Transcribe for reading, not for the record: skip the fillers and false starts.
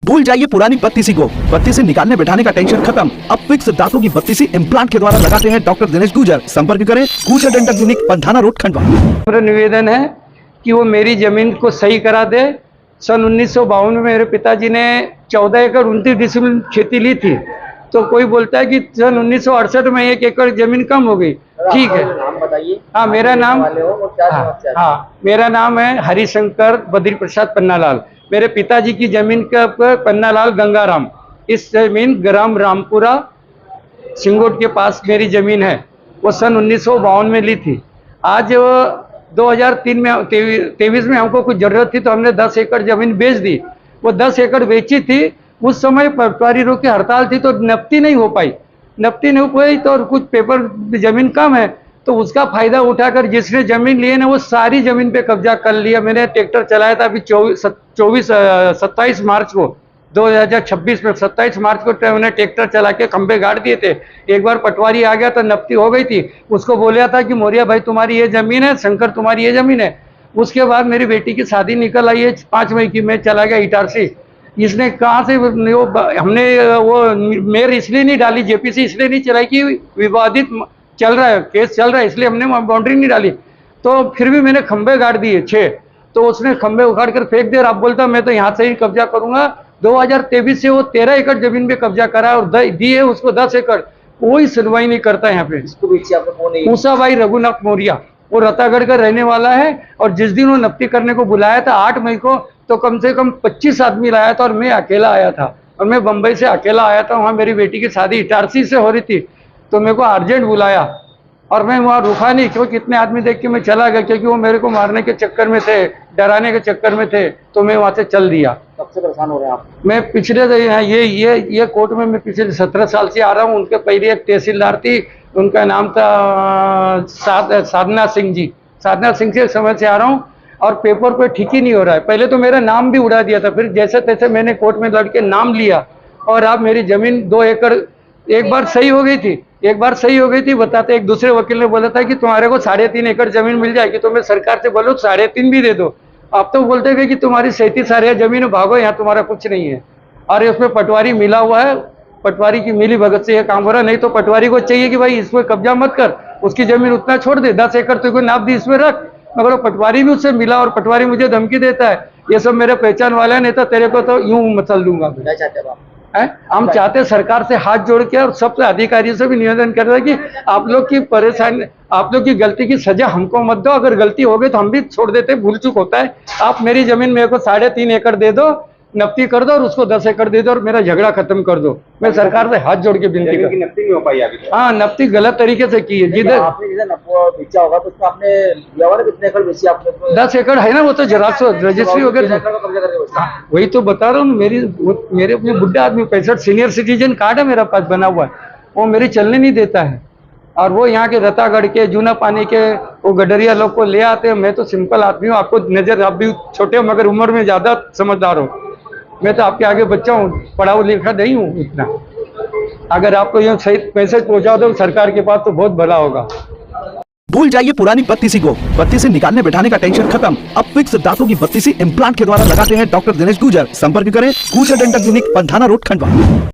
भूल जाइए पुरानी बत्तीसी को। बत्तीसी निकालने बैठाने का टेंशन खत्म। अब फिक्स दांतों की बत्तीसी इम्प्लांट के द्वारा लगाते हैं डॉक्टर दिनेश गुर्जर। संपर्क करें Gurjar dental clinic, Pandhana road, Khandwa. मेरा निवेदन है कि वो मेरी जमीन को सही करा दे। सन 1952 में मेरे पिताजी ने 14 एकड़ 29 डिसमिल खेती ली थी, तो कोई बोलता है कि सन 1968 में 1 एकड़ जमीन कम हो गई। ठीक है, नाम बताइए। हाँ मेरा नाम है हरिशंकर बद्री प्रसाद पन्नालाल। मेरे पिताजी की जमीन का पन्नालाल गंगाराम। इस जमीन ग्राम रामपुरा सिंगोट के पास मेरी जमीन है। वो सन 1952 में ली थी। आज 2003 में 23 में हमको कुछ जरूरत थी तो हमने 10 एकड़ जमीन बेच दी। वो 10 एकड़ बेची थी। उस समय पटवारी रोक की हड़ताल थी तो नफ्ती नहीं हो पाई तो कुछ पेपर जमीन कम है तो उसका फायदा उठाकर जिसने जमीन ली है ना वो सारी जमीन पे कब्जा कर लिया। मैंने ट्रैक्टर चलाया था अभी 27 मार्च को 2026 में 27 मार्च को मैंने ट्रैक्टर चला के खंबे गाड़ दिए थे। एक बार पटवारी आ गया तो नफ्ती हो गई थी। उसको बोला था कि मौर्या भाई तुम्हारी ये जमीन है, शंकर तुम्हारी ये जमीन है। उसके बाद मेरी बेटी की शादी निकल आई है 5 मई की। मैं चला गया इटारसी। इसने कहाँ से हमने वो मेयर इसलिए नहीं डाली, जेपीसी इसलिए नहीं चलाई कि विवादित चल रहा है, केस चल रहा है, इसलिए हमने बाउंड्री नहीं डाली। तो फिर भी मैंने खंबे गाड़ दिए 6। तो उसने खंबे उखाड़ कर फेंक दिए। अब बोलता मैं तो यहाँ से ही कब्जा करूंगा। 2023 से वो 13 एकड़ जमीन पे कब्जा करा है और दी है उसको 10 एकड़। कोई सुनवाई नहीं करता यहाँ पे। इसको पीछे आपको कौन है? मूसा भाई रघुनाथ मौर्या, वो रतागढ़ का रहने वाला है। और जिस दिन वो नफ्ती करने को बुलाया था 8 मई को, तो कम से कम 25 आदमी लाया था और मैं अकेला आया था। और मैं बम्बई से अकेला आया था। वहाँ मेरी बेटी की शादी इटारसी से हो रही थी तो मेरे को अर्जेंट बुलाया और मैं वहाँ रुका नहीं क्योंकि कितने आदमी देख के मैं चला गया, क्योंकि वो मेरे को मारने के चक्कर में थे, डराने के चक्कर में थे। तो मैं वहाँ से चल दिया। कब से परेशान हो रहे हैं आप? मैं पिछले ये कोर्ट में मैं पिछले 17 साल से आ रहा हूँ। उनके पहले एक तहसीलदार थी, उनका नाम था साधना सिंह जी। साधना सिंह से समय से आ रहा हूँ और पेपर पे ठीक ही नहीं हो रहा है। पहले तो मेरा नाम भी उड़ा दिया था, फिर जैसे तैसे मैंने कोर्ट में लड़ के नाम लिया और अब मेरी जमीन 2 एकड़ एक बार सही हो गई थी। बताते एक दूसरे वकील ने बोला था कि तुम्हारे को 3.5 एकड़ जमीन मिल जाएगी। तो मैं सरकार से बोलो 3.5 भी दे दो। आप तो बोलते थे कि तुम्हारी 37 सारे जमीन भागो, यहाँ तुम्हारा कुछ नहीं है। और उसमें पटवारी मिला हुआ है, पटवारी की मिली भगत से ये काम हो रहा। नहीं तो पटवारी को चाहिए कि भाई इसमें कब्जा मत कर, उसकी जमीन उतना छोड़ दे, 10 एकड़ तो नाप दी इसमें रख। मगर पटवारी भी उससे मिला और पटवारी मुझे धमकी देता है। ये सब मेरे पहचान वाला है, नहीं तो तेरे को तो यूं मसल दूंगा। क्या चाहते हो आप? हम चाहते हैं सरकार से हाथ जोड़ के और सबसे अधिकारियों से भी निवेदन कर रहे हैं कि आप लोग की परेशानी, आप लोग की गलती की सजा हमको मत दो। अगर गलती हो गई तो हम भी छोड़ देते, भूल चूक होता है। आप मेरी जमीन मेरे को 3.5 एकड़ दे दो, नफ्ती कर दो और उसको 10 एकड़ दे दो और मेरा झगड़ा खत्म कर दो। मैं सरकार से हाथ जोड़ के विनती कर। नफ्ती नहीं हो पाई अभी? हाँ, नफ्ती गलत तरीके से की है। जिधर आपने बेचा होगा तो उसको आपने लिया होगा ना, कितने एकड़ बेची आपने? 10 एकड़ है ना, वो तो रजिस्ट्री वगैरह। वही तो बता रहा हूँ। मेरे अपने बुढ़ा आदमी 65 सीनियर सिटीजन कार्ड है मेरा पास बना हुआ है, वो मेरी चलने नहीं देता है। और वो यहाँ के रतागढ़ के, जूना पानी के वो गडरिया लोग को ले आते हैं। मैं तो सिंपल आदमी हूँ, आपको नजर, आप भी छोटे हो मगर उम्र में ज्यादा समझदार हो। मैं तो आपके आगे बच्चा हूँ, पढ़ा लिखा नहीं हूँ इतना। अगर आपको ये सही मैसेज पहुँचा दो सरकार के पास तो बहुत भला होगा। भूल जाइए पुरानी बत्तीसी को। बत्तीसी निकालने बैठाने का टेंशन खत्म। अब फिक्स दांतों की बत्तीसी इम्प्लांट के द्वारा लगाते हैं डॉक्टर दिनेश गुर्जर। संपर्क करें Gurjar dental clinic, Pandhana road, Khandwa.